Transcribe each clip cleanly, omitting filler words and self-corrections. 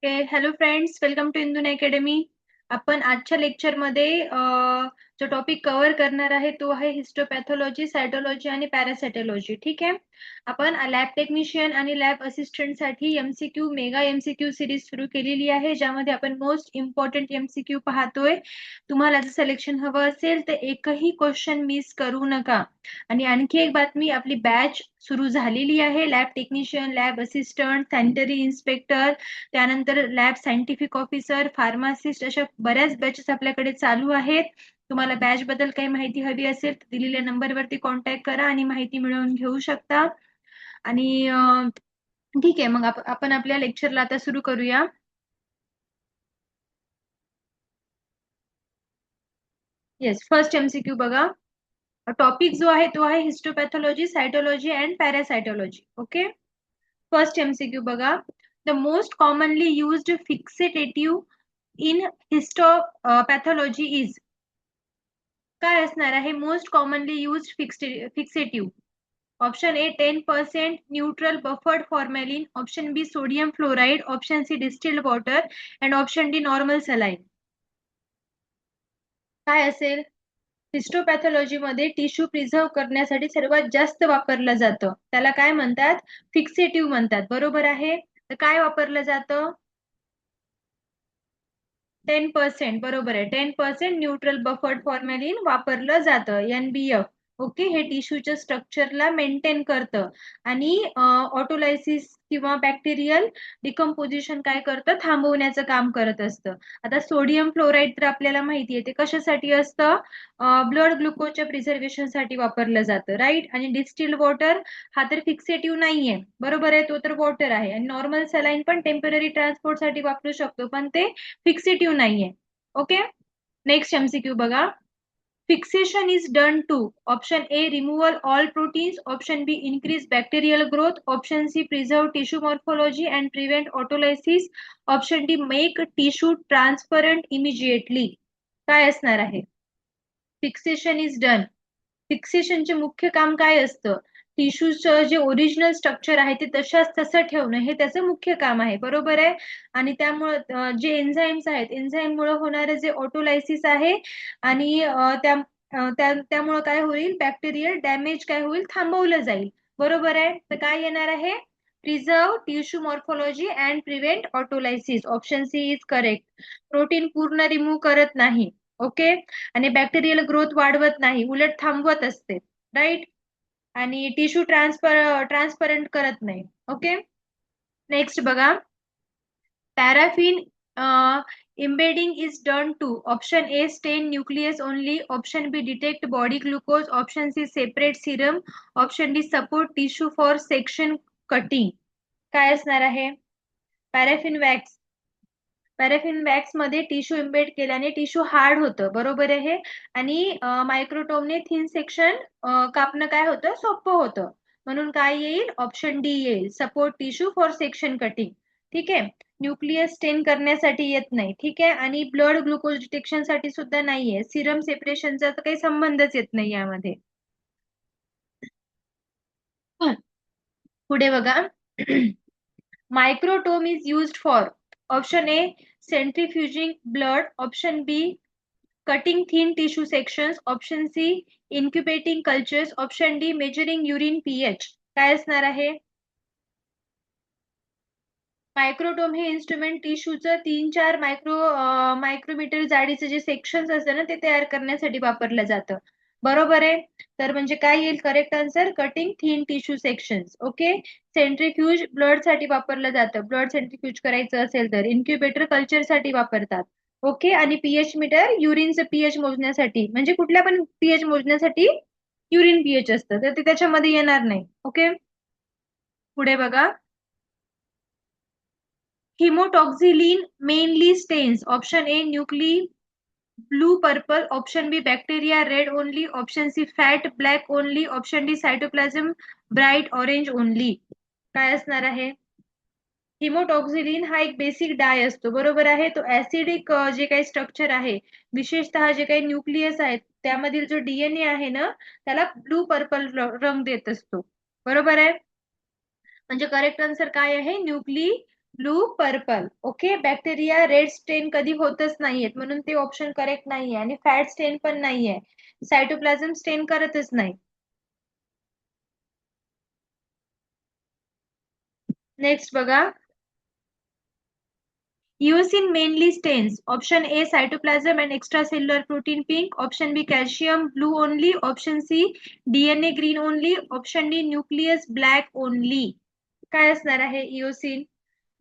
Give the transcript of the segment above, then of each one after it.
Hello friends, welcome to Indun Academy. आपण आजच्या लेक्चरमध्ये जो टॉपिक कव्हर करणार आहे तो आहे हिस्टोपॅथॉलॉजी, सायटोलॉजी आणि पॅरासायटोलॉजी. ठीक आहे. आपण लॅब टेक्निशियन आणि लॅब असिस्टंट साठी एमसीक्यू मेगा एमसीक्यू सिरीज सुरू केलेली आहे, ज्यामध्ये आपण मोस्ट इम्पॉर्टंट एमसीक्यू पाहतोय. तुम्हाला जर सिलेक्शन हवं असेल तर एकही क्वेश्चन मिस करू नका. आणि आणखी एक बातमी, आपली बॅच सुरू झालेली आहे. Lab technician, lab assistant, sanitary inspector, त्यानंतर लॅब सायंटिफिक ऑफिसर, फार्मासिस्ट अशा बऱ्याच बॅचेस आपल्याकडे चालू आहेत. तुम्हाला बॅच बद्दल काही माहिती हवी असेल तर दिलेल्या नंबरवरती कॉन्टॅक्ट करा आणि माहिती मिळवून घेऊ शकता. आणि ठीक आहे, मग आपण आपल्या लेक्चरला आता सुरू करूया. येस, फर्स्ट एमसीक्यू बघा. टॉपिक जो आहे तो आहे histopathology, cytology and parasitology. Okay. First MCQ बघा. The most commonly used fixative in histopathology is. काय असणार आहे most commonly used fixative? Option A 10% neutral buffered formalin, option B sodium fluoride, option C distilled water and option D normal saline. काय असेल? हिस्टोपॅथॉलॉजी मध्ये tissue preserve करण्यासाठी सर्वात जास्त वापरलं जातं त्याला काय म्हणतात? फिक्सेटिव्ह म्हणतात. बरोबर आहे. तर काय वापरलं जातं? 10%. बरोबर आहे. 10% न्यूट्रल बफर्ड फॉर्मॅलिन वापरलं जातं, NBF. ओके. हे टिश्यूच्या स्ट्रक्चरला मेंटेन करतं आणि ऑटोलायसिस किंवा बॅक्टेरियल डिकम्पोजिशन काय करतं? थांबवण्याचं काम करत असतं. आता सोडियम फ्लोराईड तर आपल्याला माहिती आहे ते कशासाठी असतं? ब्लड ग्लुकोजच्या प्रिझर्वेशन साठी वापरलं जातं, राईट. आणि डिस्टिल्ड वॉटर हा तर फिक्सेटिव्ह नाहीये. बरोबर आहे, तो तर वॉटर आहे. आणि नॉर्मल सलाईन पण टेम्पररी ट्रान्सपोर्ट साठी वापरू शकतो, पण ते फिक्सेटिव्ह नाहीये. ओके. नेक्स्ट एमसीक्यू बघा. Fixation is done to option A removal all proteins, option B increase bacterial growth, option C preserve tissue morphology and prevent autolysis, option D make tissue transparent immediately. काय असणार आहे? Fixation is done. फिक्सेशनचे मुख्य काम काय असतं? टिश्यूचं जे original structure आहे ते तसं ठेवणं हे त्याचं मुख्य काम आहे. बरोबर आहे. आणि त्यामुळे जे एन्झाईम्स आहेत, एन्झाईममुळे होणारे जे ऑटोलायसिस आहे आणि त्यामुळे काय होईल? बॅक्टेरियल डॅमेज काय होईल? थांबवलं जाईल. बरोबर आहे. तर काय येणार आहे? Preserve tissue morphology and prevent autolysis. Option C is correct. Protein पूर्ण रिमूव्ह करत नाही. ओके. आणि बॅक्टेरियल ग्रोथ वाढवत नाही, उलट थांबवत असते, राईट. आणि टिश्यू ट्रान्सपरंट करत नाही. ओके. नेक्स्ट बघा. Paraffin embedding is done to option A stain nucleus only, option B detect body glucose, option C separate serum, option D support tissue for section cutting. काय असणार आहे? Paraffin wax. Paraffin wax मध्ये tissue embed केल्याने tissue hard होतं. बरोबर आहे. आणि मायक्रोटोमने thin section कापणं काय होतं? सोपं होतं. म्हणून काय येईल? ऑप्शन डी येईल, support tissue for section cutting. ठीक आहे. न्यूक्लियस स्टेन करण्यासाठी येत नाही. ठीक आहे. आणि ब्लड ग्लुकोज डिटेक्शन साठी सुद्धा नाहीये. सिरम सेपरेशनचा तर काही संबंधच येत नाही यामध्ये. पुढे बघा. Microtome is used for option A centrifuging blood, option B cutting thin tissue sections, option C incubating cultures, option D measuring urine pH. काय असणार आहे? मायक्रोटोम हे इन्स्ट्रुमेंट टिश्यूचं 3-4 मायक्रोमीटर जाडीचे जे सेक्शन्स असतात ना ते तयार करण्यासाठी वापरलं जातं. बरोबर आहे. तर म्हणजे काय येईल correct answer? Cutting thin tissue sections. Okay. Centrifuge blood साठी वापरलं जातं, ब्लड सेंट्रिफ्यूज करायचं असेल तर. इन्क्युबेटर कल्चर साठी वापरतात. ओके. आणि पीएच मीटर युरिनचं पीएच मोजण्यासाठी, म्हणजे कुठल्या पण पीएच मोजण्यासाठी युरिन पीएच असतं, तर ते त्याच्यामध्ये येणार नाही. ओके. पुढे बघा. Hemotoxylin mainly stains. Option A nuclei blue purple, option B bacteria red only, option C fat black only, option D cytoplasm bright orange only. काय असणार आहे? हिमोटॉक्झिलिन हा एक बेसिक डाय असतो. बरोबर आहे. तो ऍसिडिक जे काही स्ट्रक्चर आहे, विशेषतः जे काही न्यूक्लियस आहेत त्यामधील जो डीएनए आहे ना त्याला ब्लू पर्पल रंग देत असतो. बरोबर आहे. म्हणजे करेक्ट आन्सर काय आहे? Nuclei blue purple. Okay, bacteria red स्टेन कधी होतच नाहीयेत, म्हणून ते ऑप्शन करेक्ट नाहीये. आणि फॅट स्टेन पण नाहीये, सायटोप्लाझम स्टेन करतच नाही. नेक्स्ट बघा, Eosin mainly stains. Option A cytoplasm and extracellular protein pink. Option B calcium blue only. Option C DNA green only. Option D nucleus black only. काय असणार आहे इओसिन?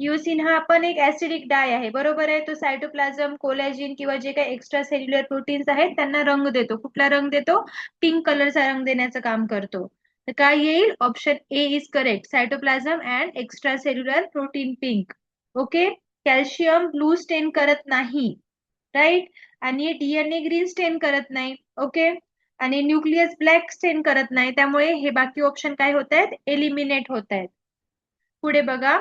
इओसिन हा पण एक ऍसिडिक डाय आहे, बरोबर आहे. तो सायटोप्लाझम, कोलॅजिन किंवा जे काही एक्स्ट्रा सेल्युलर प्रोटीन्स आहेत त्यांना रंग देतो. कुठला रंग देतो? पिंक कलरचा रंग देण्याचं काम करतो. तर काय येईल? Option A is correct, cytoplasm and extra cellular protein pink. Okay, calcium blue स्टेन करत नाही, राईट. आणि डीएनए ग्रीन स्टेन करत नाही. ओके, आणि न्यूक्लियस ब्लॅक स्टेन करत नाही. त्यामुळे हे बाकी ऑप्शन काय होत आहेत? एलिमिनेट होत आहेत. पुढे बघा,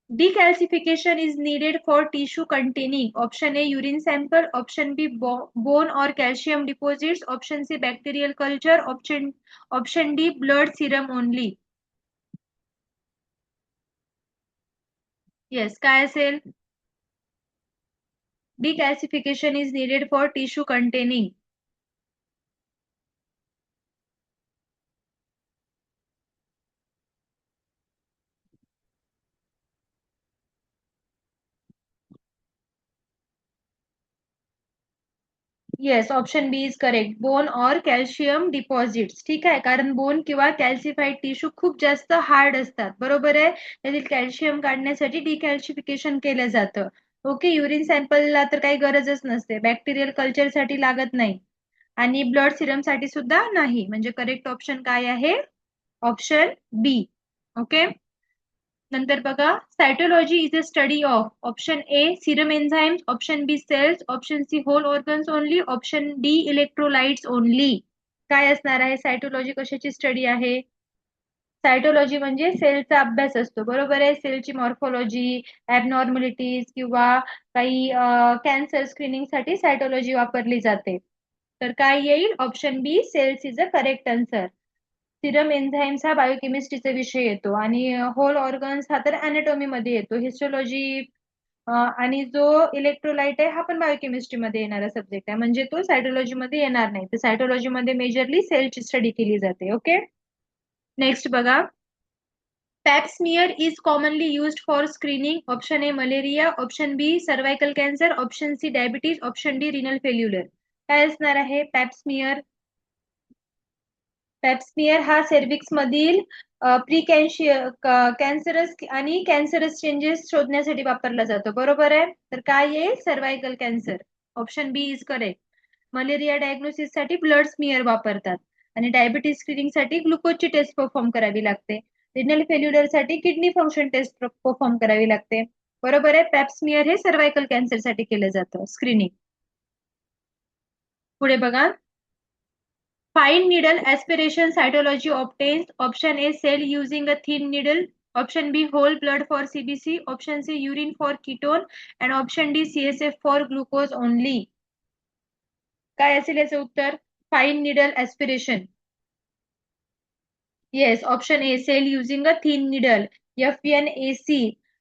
decalcification is needed for tissue containing. Option A urine sample. Option B bone or calcium deposits. Option C bacterial culture. Option D blood serum only. Yes, काय असेल? Decalcification is needed for tissue containing. Yes, option B is correct, bone और calcium deposits. ठीक आहे, कारण bone किंवा कॅल्सिफाईड tissue खूप जास्त hard असतात, बरोबर आहे. त्यातील कॅल्शियम काढण्यासाठी डिकॅल्सिफिकेशन केलं जातं. ओके, युरिन सॅम्पलला तर काही गरजच नसते, बॅक्टेरियल कल्चरसाठी लागत नाही, आणि ब्लड सिरम साठी सुद्धा नाही. म्हणजे करेक्ट ऑप्शन काय आहे? ऑप्शन बी. ओके, नंतर बघा, cytology is a study of. Option A serum enzymes. Option B cells. Option C whole organs only. Option D electrolytes only. काय असणार आहे? सायटोलॉजी कशाची स्टडी आहे? सायटोलॉजी म्हणजे सेलचा अभ्यास असतो, बरोबर आहे. सेलची मॉर्फोलॉजी, ऍबनॉर्मलिटीज किंवा काही कॅन्सर स्क्रीनिंग साठी सायटोलॉजी वापरली जाते. तर काय येईल? Option B cells is a correct answer. Serum enzymes हा बायोकेमिस्ट्रीचा विषय येतो, आणि होल ऑर्गन्स हा तर अॅनाटॉमी मध्ये येतो. हिस्टोलॉजी आणि जो इलेक्ट्रोलाइट आहे हा पण बायोकेमिस्ट्री मध्ये येणारा सब्जेक्ट आहे, म्हणजे तो सायटोलॉजी मध्ये येणार नाही. तर सायटोलॉजी मध्ये मेजरली सेलची स्टडी केली जाते. ओके, नेक्स्ट बघा, Pap smear is commonly used for screening. Option A malaria. Option B cervical cancer. Option C diabetes. Option D renal failure. काय असणार आहे पॅप स्मिअर? पॅप्समियर हा सर्व्हिक्स मधील प्री कॅन्सरस आणि कॅन्सरस चेंजेस शोधण्यासाठी वापरला जातो, बरोबर आहे. तर काय येईल? Cervical cancer. Option B is correct. Malaria diagnosis साठी ब्लड स्मिअर वापरतात, आणि डायबिटीज स्क्रीनिंग साठी ग्लुकोजची टेस्ट परफॉर्म करावी लागते. रिनल फेल्युलर साठी किडनी फंक्शन टेस्ट परफॉर्म करावी लागते, बरोबर आहे. पॅप्समियर हे सर्वायकल कॅन्सर साठी केलं जातं स्क्रीनिंग. पुढे बघा, fine needle aspiration cytology obtains. Option A cell using a thin needle. Option B whole blood for CBC. Option C urine for ketone. And option D CSF for glucose only. काय असेल याचं उत्तर? Fine needle aspiration. Yes, option A cell using a thin needle. FNAC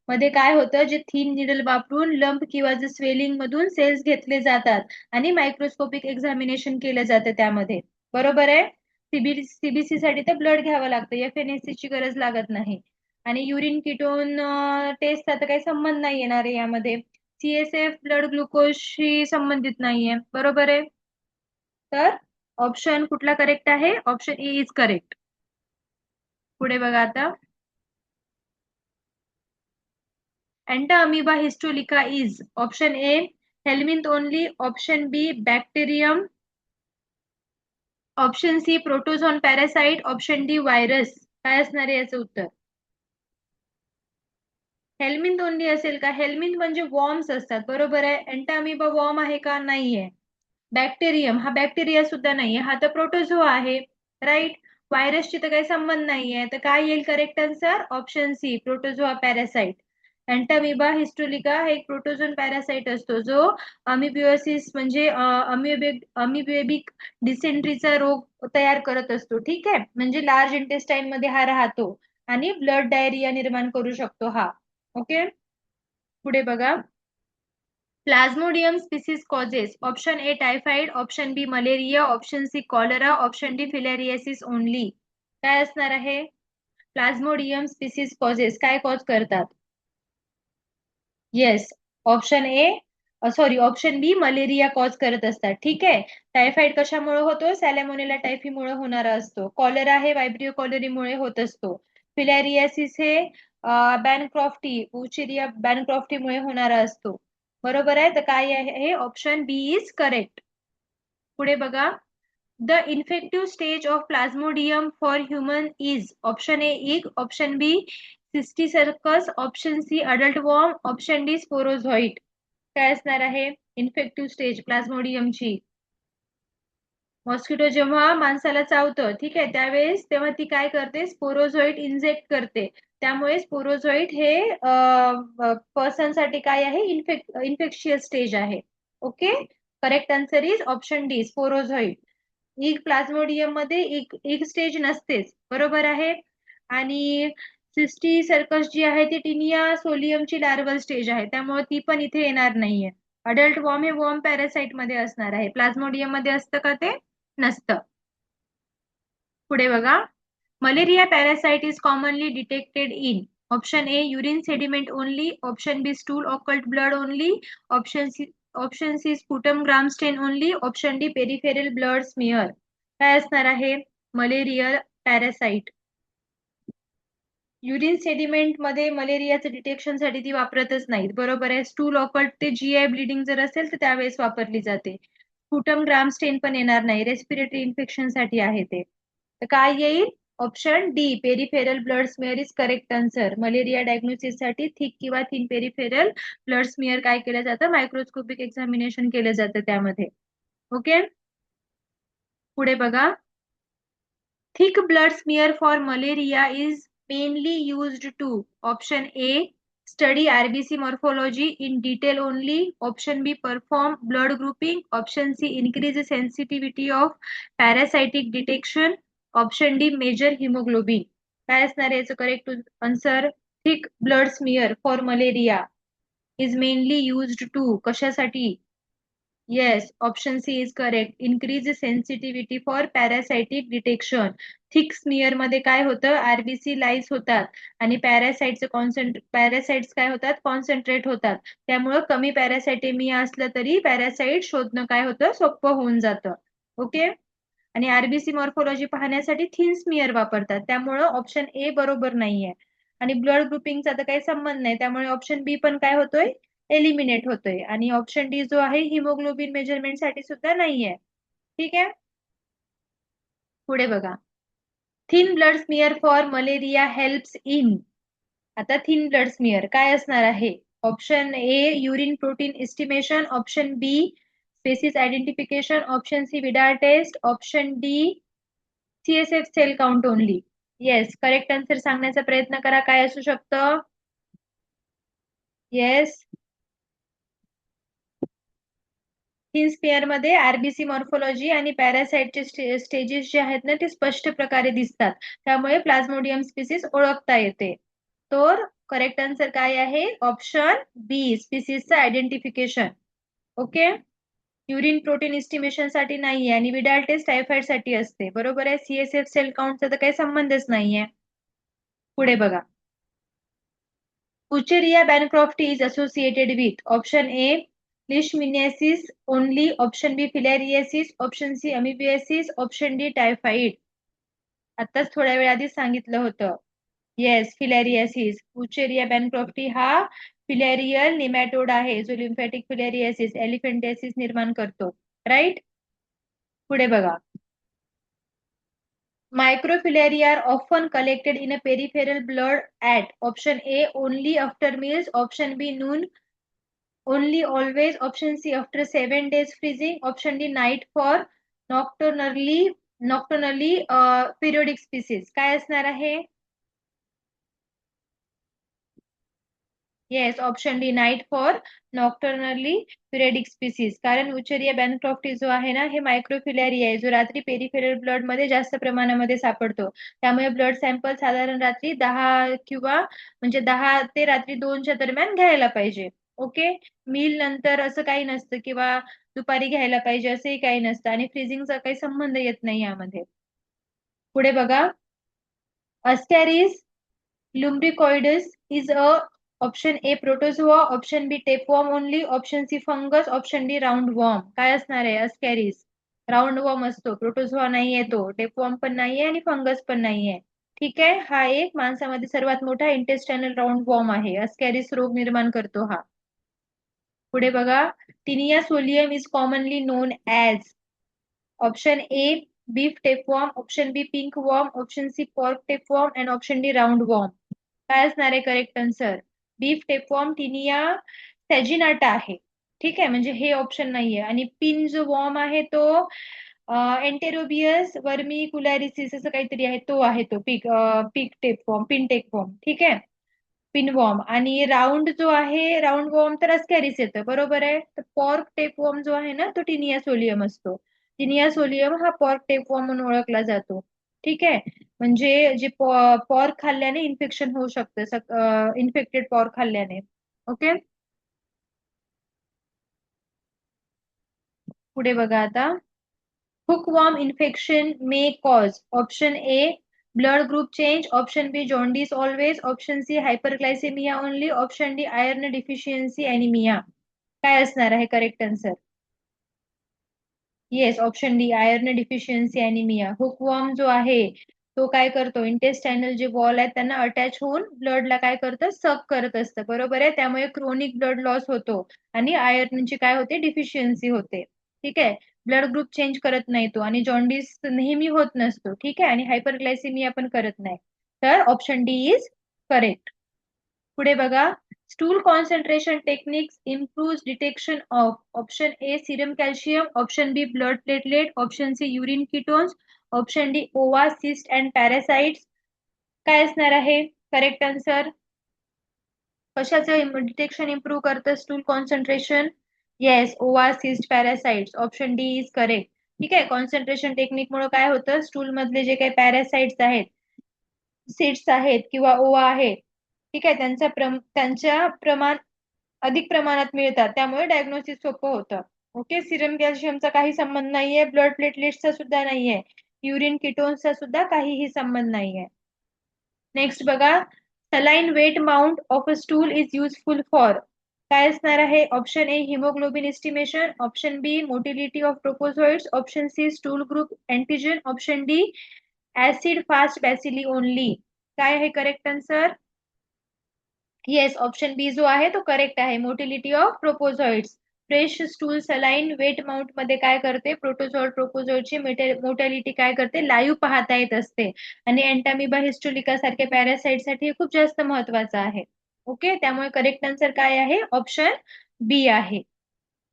मध्ये काय होतं? जे thin needle वापरून lump किंवा जे स्वेलिंग मधून सेल्स घेतले जातात आणि मायक्रोस्कोपिक एक्झामिनेशन केलं जातं त्यामध्ये, बरोबर आहे. सीबीसी साठी तर ब्लड घ्यावं लागतं, FNAC ची गरज लागत नाही. आणि युरिन किटोन टेस्टचा तर काही संबंध नाही येणार आहे यामध्ये. CSF ब्लड ग्लुकोजशी संबंधित नाहीये, बरोबर आहे. तर ऑप्शन कुठला करेक्ट आहे? Option A is correct. पुढे बघा आता, Entamoeba histolytica is. Option A helminth only. Option B bacterium. Option C protozoan parasite. Option D virus. काय असणार आहे याचं उत्तर? हेल्मिंथ ओनली असेल का? हेल्मिंथ म्हणजे वॉर्म्स असतात, बरोबर आहे. अँटाअमिबा वॉर्म आहे का? नाहीये. बॅक्टेरियम हा बॅक्टेरिया सुद्धा नाहीये, हा तर प्रोटोझो आहे, राईट. व्हायरसची तर काही संबंध नाहीये. तर काय येईल correct answer? Option C protozoa parasite. Entamoeba histolytica हा एक प्रोटोझोन पॅरासाइट असतो, जो अमिबिओसिस म्हणजे अमिबेबिक डिसेंट्रीचा रोग तयार करत असतो. ठीक आहे, म्हणजे लार्ज इंटेस्टाईन मध्ये हा राहतो आणि ब्लड डायरिया निर्माण करू शकतो हा. ओके, पुढे बघा. Plasmodium species causes. Option A typhoid, option B malaria, option C cholera, option D filariasis only. काय असणार आहे? प्लाझ्मोडियम स्पीसीज कॉजेस काय कॉज करतात? Yes, option A sorry option B malaria cause करत असतात. ठीक आहे. टायफॉइड कशामुळे होतो? सॅलेमोनेला टायफीमुळे होणारा असतो. कॉलरा हे वायब्रिओ कॉलरीमुळे होत असतो. फिलॅरियासिस हे बॅनक्रॉफ्टी उचिरिया बॅनक्रॉफ्टीमुळे होणारा असतो. बरोबर आहे. तर काय आहे? Option B is correct. पुढे बघा. The infective stage of Plasmodium for human is. Option A egg, option B cysticercus, option C adult worm, option D sporozoite. काय असणार आहे इन्फेक्टिव्ह स्टेज प्लाझ्मोडियमची? मॉस्किटो जेव्हा माणसाला चावतं, ठीक आहे, त्यावेळेस तेव्हा ती काय करते? स्पोरोझोइट इंजेक्ट करते. त्यामुळे स्पोरोझोइट हे पर्सन साठी काय आहे? इन्फेक्शियस स्टेज आहे. Okay. Correct answer is option D sporozoite. Egg Plasmodium मध्ये इग स्टेज नसतेच. बरोबर आहे. आणि सिस्टी सर्कस जी आहे ती टिनिया सोलियमची लार्वल स्टेज आहे, त्यामुळे ती पण इथे येणार नाहीये. अडल्ट वॉर्म हे वॉर्म पॅरासाइट मध्ये असणार आहे. प्लाझ्मोडियम मध्ये असतं का ते? नसतं. पुढे बघा. Malaria parasite is commonly detected in. Option A urine sediment only, option B stool occult blood only, option C sputum Gram stain only, option D peripheral blood smear. काय असणार आहे मलेरिया पॅरासाइट? युरिन सेडिमेंट मध्ये मलेरियाचं detection साठी ती वापरतच नाहीत. बरोबर आहे. Stool occult ते जीआय ब्लिडिंग जर असेल तर त्यावेळेस वापरली जाते. स्पुटम ग्राम स्टेन पण येणार नाही, रेस्पिरेटरी इन्फेक्शन साठी आहे ते. तर काय येईल? Option D peripheral blood smear is correct answer. Malaria diagnosis साठी थिक किंवा थिन पेरिफेरल ब्लड स्मिअर काय केलं जातं? मायक्रोस्कोपिक एक्झामिनेशन केलं जातं त्यामध्ये. ओके. पुढे बघा. Thick blood smear for malaria is mainly used to. Option A study RBC morphology in detail only, option B perform blood grouping, option C increase sensitivity of parasitic detection, option D measure hemoglobin. काय असणार आहे याचं correct answer? Thick blood smear for malaria is mainly used to. कशासाठी? Yes, option C is correct. Increase sensitivity for parasitic detection. Thick smear मध्ये काय होतं? RBC lice होतात आणि पॅरासाइट्स काय होतात? कॉन्सन्ट्रेट होतात. त्यामुळं कमी पॅरासाइटेमिया असलं तरी पॅरासाइट शोधणं काय होतं? सोपं होऊन जातं. ओके. आणि आरबीसी मॉर्फोलॉजी पाहण्यासाठी थिन स्मिअर वापरतात, त्यामुळं ऑप्शन ए बरोबर नाहीये. आणि ब्लड ग्रुपिंगचा तर काही संबंध नाही, त्यामुळे ऑप्शन बी पण काय होतोय? एलिमिनेट होतोय. आणि ऑप्शन डी जो आहे हिमोग्लोबिन मेजरमेंट साठी सुद्धा नाहीये. ठीक आहे. पुढे बघा. Thin blood smear for malaria helps in. आता थिन ब्लड स्मिअर काय असणार आहे? Option A urine protein estimation, option B species identification, option C Widal test, option D CSF cell count only. Yes, correct answer सांगण्याचा प्रयत्न करा. काय असू शकतं? येस, थिन स्पेअर मध्ये आरबीसी मॉर्फोलॉजी आणि पॅरासाइटचे स्टेजेस जे आहेत ना ते स्पष्ट प्रकारे दिसतात, त्यामुळे प्लाझ्मोडियम स्पीसीस ओळखता येते. तर करेक्ट आन्सर काय आहे? ऑप्शन बी स्पीसीसचं identification. Okay. Urine protein estimation साठी नाहीये आणि विडाल टेस्ट टायफॉइड साठी असते. बरोबर आहे. सीएसएफ सेल काउंटचा तर काही संबंधच नाहीये. पुढे बघा. Ucheria bancrofti is associated with. Option A leishmaniasis only, option B filariasis, option C amoebiasis, option D typhoid. आताच थोड्या वेळ आधी सांगितलं होतं. येस, फिलॅरियासिस. उचेरिया बॅनक्रॉफ्टी हा फिलॅरियल निमॅटोड आहे जो लिम्फॅटिक फिलॅरियासिस एलिफेंटियासिस निर्माण करतो. राईट. पुढे बघा. Microfilariae are often collected in a peripheral blood at. Option A only after meals, option B noon only always, option C after 7 days freezing, option D night for nocturnally periodic species. काय असणार आहे? Yes, option D night for nocturnally periodic species. कारण Wuchereria बॅनक्रॉफ्टी जो आहे ना, हे मायक्रोफिलॅरी आहे, जो रात्री पेरिफेरल ब्लड मध्ये जास्त प्रमाणामध्ये सापडतो. त्यामुळे ब्लड सॅम्पल साधारण रात्री 10 किंवा म्हणजे 10 ते रात्री 2च्या दरम्यान घ्यायला पाहिजे. ओके. मील नंतर असं काही नसतं किंवा दुपारी घ्यायला पाहिजे असंही काही नसतं, आणि फ्रीजिंगचा काही संबंध येत नाही यामध्ये. पुढे बघा. Ascaris lumbricoides is a option A protozoa, option B tapeworm only, option C fungus, option D round warm. काय असणार आहे? अस्कॅरिस राऊंड वॉर्म असतो, प्रोटोझोआ नाहीये, तो टेपवॉर्म पण नाहीये आणि फंगस पण नाहीये. ठीक आहे. हा एक माणसामध्ये सर्वात मोठा इंटेस्टायनल राऊंड वॉर्म आहे. अस्कॅरिस रोग निर्माण करतो हा. पुढे बघा. Taenia solium is commonly known as. Option A beef tapeworm, option B pink worm, option C pork tapeworm and option D round warm. काय असणार आहे correct answer? Beef tapeworm Taenia saginata आहे. ठीक आहे, म्हणजे हे ऑप्शन नाहीये. आणि पिन जो वॉर्म आहे तो एंटेरोबियस वर्मिकुलॅरिसिस असं काहीतरी आहे, तो आहे तो पिक टेपवॉर्म, पिन टेपवॉर्म. ठीक आहे, पिनवॉर्म. आणि राऊंड जो आहे राऊंड वॉर्म तर अस्कॅरिस येतं, बरोबर आहे. तर पॉर्क टेपवॉर्म जो आहे ना, तो टिनिया सोलियम असतो. टिनिया सोलियम हा पॉर्क टेपवॉर्म म्हणून ओळखला जातो. ठीक आहे, म्हणजे जे पॉर्क खाल्ल्याने इन्फेक्शन होऊ शकतं, इन्फेक्टेड पॉर्क खाल्ल्याने. ओके. पुढे बघा आता. Hookworm infection may cause option A blood group change, option B jaundice always, option C hyperglycemia only, option D iron deficiency anemia. काय असणार आहे correct answer? Yes, option D iron deficiency anaemia. Hookworm जो आहे तो काय करतो, इंटेस्टायनल जे wall आहेत त्यांना अटॅच होऊन ब्लडला काय करतं, सक करत असतं, बरोबर आहे. त्यामुळे क्रोनिक ब्लड लॉस होतो आणि आयर्नची काय होते, डिफिशियन्सी होते. ठीक आहे. ब्लड ग्रुप चेंज करत नाही तो, आणि जॉन्डिस नेहमी होत नसतो. ठीक आहे, आणि हायपरग्लायसिमिया पण करत नाही. तर ऑप्शन डी इज करेक्ट. पुढे बघा. Stool concentration techniques improve detection of. Option A serum calcium, option B blood platelet, option C urine ketones, option D ova cyst and parasites. काय असणार आहे करेक्ट आन्सर? कशाचं डिटेक्शन इम्प्रूव्ह करतं stool concentration? Yes, ova cyst parasites. Option D is correct. ठीक आहे. Concentration technique मुळे काय होतं, स्टूल मधले जे काही पॅरासाइट्स आहेत, सीड्स आहेत किंवा ओवा आहेत, ठीक आहे, त्यांच्या प्रमाण अधिक प्रमाणात मिळतात, त्यामुळे डायग्नोसिस सोपं होतं. ओके. सिरम कॅल्शियमचा काही संबंध नाहीये, ब्लड प्लेटलेट्सचा सुद्धा नाहीये, युरिन किटोन्सचा सुद्धा काहीही संबंध नाहीये. नेक्स्ट बघा. Saline wet mount of a stool is useful for. काय असणार आहे? Option A haemoglobin estimation, option B motility of trophozoites, option C stool group antigen, option D acid fast bacilli only. काय आहे correct answer? Yes, option B जो आहे तो correct आहे, motility of trophozoites. Fresh stool saline wet mount मध्ये काय करते, प्रोटोझोइड ट्रोपोझोइडची मोटॅलिटी काय करते, लाईव्ह पाहता येत असते. आणि अँटामिबा हिस्टोलिका सारख्या पॅरासाइट साठी खूप जास्त महत्वाचं आहे. ओके. त्यामुळे करेक्ट आन्सर काय आहे? ऑप्शन बी आहे.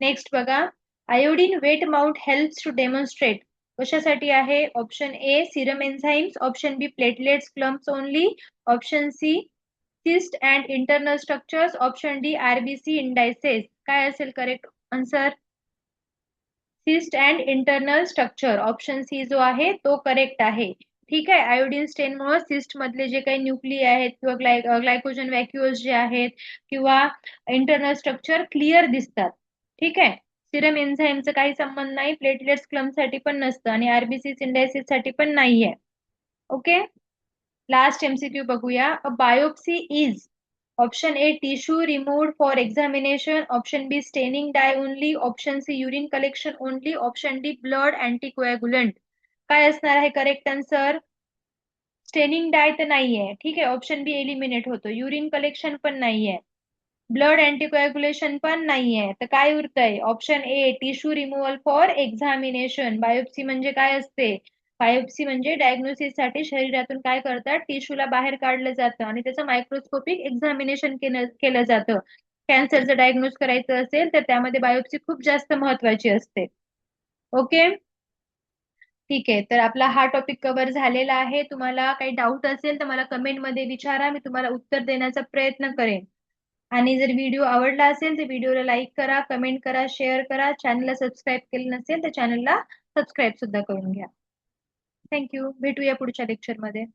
नेक्स्ट बघा. Iodine wet mount helps to demonstrate. कशासाठी आहे? Option A serum enzymes, option B platelets clumps only, option C cyst and internal structures, option D RBC indices. काय असेल correct answer? Cyst and internal structure. Option C जो आहे तो correct आहे. ठीक आहे. आयोडीन स्टेनमुळे सिस्ट मधले जे काही न्यूक्लिय आहेत किंवा ग्लायकोजन व्हॅक्युअल्स जे आहेत किंवा इंटरनल स्ट्रक्चर क्लिअर दिसतात. ठीक आहे. सिरम एन्झाईमचा काही संबंध नाही, प्लेटलेट्स क्लम साठी पण नसतं, आणि आरबीसी इंडायसिस साठी पण नाहीये. ओके. लास्ट एमसीक्यू बघूया. A biopsy is. Option A tissue removed for examination, option B staining dye only, option C urine collection only, option D blood anticoagulant. काय असणार आहे करेक्ट आन्सर? स्टेनिंग डाय तर नाहीये. ठीक आहे, ऑप्शन बी एलिमिनेट होतो. Urine collection पण नाहीये, ब्लड अँटीकोॲग्युलेशन पण नाहीये. तर काय उरतंय? Option A tissue removal for examination. Biopsy म्हणजे काय असते? बायोप्सी म्हणजे डायग्नोसिस साठी शरीरातून काय करतात, टिश्यूला बाहेर काढलं जातं आणि त्याचं मायक्रोस्कोपिक एक्झामिनेशन केलं जातं. कॅन्सरचं डायग्नोज करायचं असेल तर त्यामध्ये बायोप्सी खूप जास्त महत्वाची असते. ओके. ठीक आहे. तर आपला हा टॉपिक कव्हर झालेला आहे. तुम्हाला काही डाऊट असेल तर मला कमेंटमध्ये विचारा, मी तुम्हाला उत्तर देण्याचा प्रयत्न करेन. आणि जर व्हिडिओ आवडला असेल तर व्हिडिओला लाईक करा, कमेंट करा, शेअर करा. चॅनलला सबस्क्राईब केलं नसेल तर चॅनलला सबस्क्राईब सुद्धा करून घ्या. थँक्यू. भेटूया पुढच्या लेक्चरमध्ये.